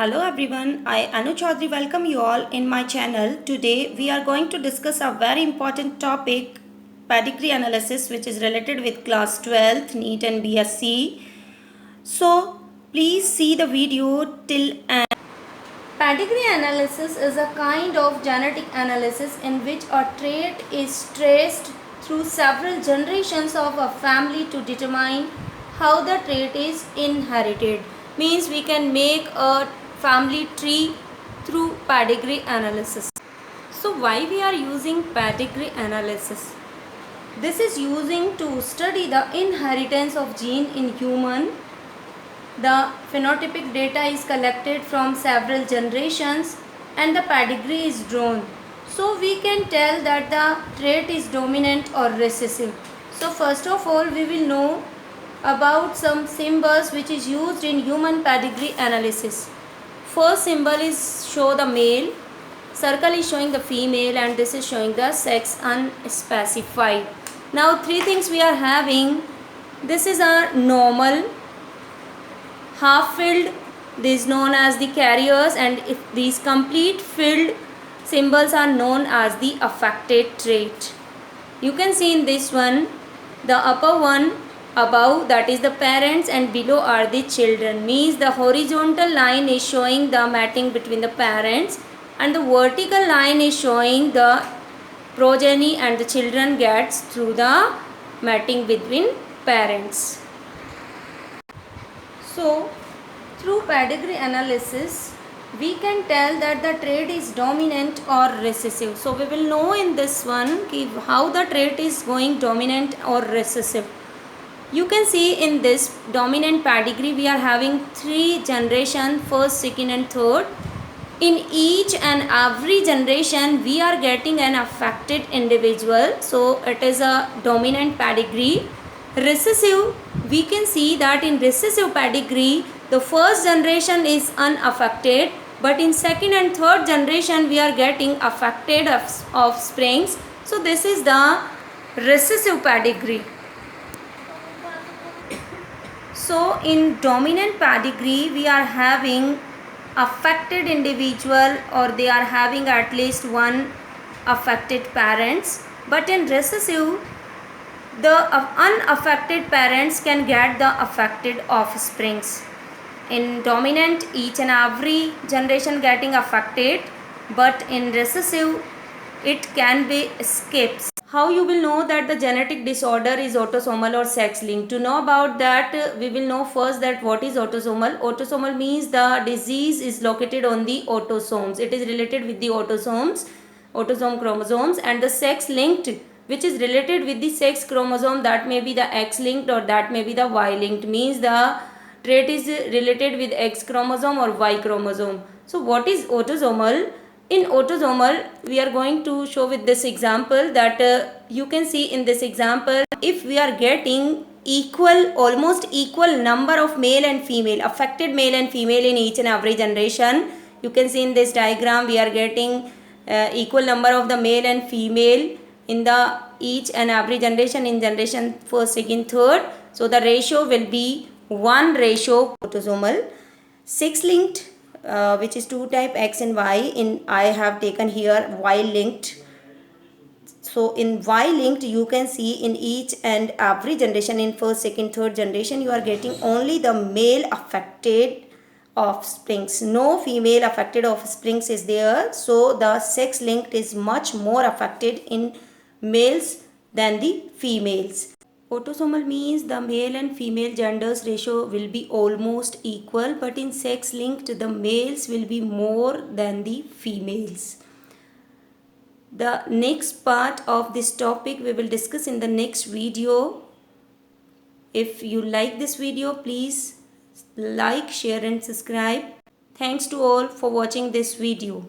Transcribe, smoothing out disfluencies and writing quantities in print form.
Hello everyone, I Anu Chaudhary welcome you all in my channel. Today we are going to discuss a very important topic, pedigree analysis, which is related with class 12th NEET and BSc. So please see the video till end. Pedigree analysis is a kind of genetic analysis in which a trait is traced through several generations of a family to determine how the trait is inherited. Means we can make a family tree through pedigree analysis. So why we are using pedigree analysis? This is using to study the inheritance of gene in human. The phenotypic data is collected from several generations and the pedigree is drawn. So we can tell that the trait is dominant or recessive. So first of all we will know about some symbols which is used in human pedigree analysis. First symbol is show the male, circle is showing the female, and this is showing the sex unspecified. Now three things we are having. This is a normal, half filled, this is known as the carriers, and if these complete filled symbols are known as the affected trait. You can see in this one, the upper one above, that is the parents, and below are the children. Means the horizontal line is showing the mating between the parents and the vertical line is showing the progeny and the children gets through the mating between parents. So through pedigree analysis we can tell that the trait is dominant or recessive. So we will know in this one how the trait is going dominant or recessive. You can see in this dominant pedigree we are having three generations, first, second and third. In each and every generation we are getting an affected individual. So it is a dominant pedigree. Recessive, we can see that in recessive pedigree the first generation is unaffected, but in second and third generation we are getting affected offsprings. So this is the recessive pedigree. So in dominant pedigree we are having affected individual, or they are having at least one affected parents, but in recessive the unaffected parents can get the affected offsprings. In dominant each and every generation getting affected, but in recessive it can be escapes. How you will know that the genetic disorder is autosomal or sex linked? To know about that we will know first that what is autosomal. Autosomal means the disease is located on the autosomes. It is related with the autosomes, autosome chromosomes, and the sex linked, which is related with the sex chromosome, that may be the X linked or that may be the Y linked. Means the trait is related with X chromosome or Y chromosome. So what is autosomal? In autosomal we are going to show with this example that you can see in this example, if we are getting almost equal number of male and female, affected male and female in each and every generation. You can see in this diagram we are getting equal number of the male and female in the each and every generation, in generation first, second, third. So the ratio will be 1:, autosomal. Sex linked, which is two type, X and Y. In I have taken here Y linked. So in Y linked you can see in each and every generation, in first, second, third generation you are getting only the male affected offsprings. No female affected offsprings is there. So the sex linked is much more affected in males than the females. Autosomal means the male and female genders ratio will be almost equal, but in sex linked the males will be more than the females. The next part of this topic we will discuss in the next video. If you like this video, please like, share and subscribe. Thanks to all for watching this video.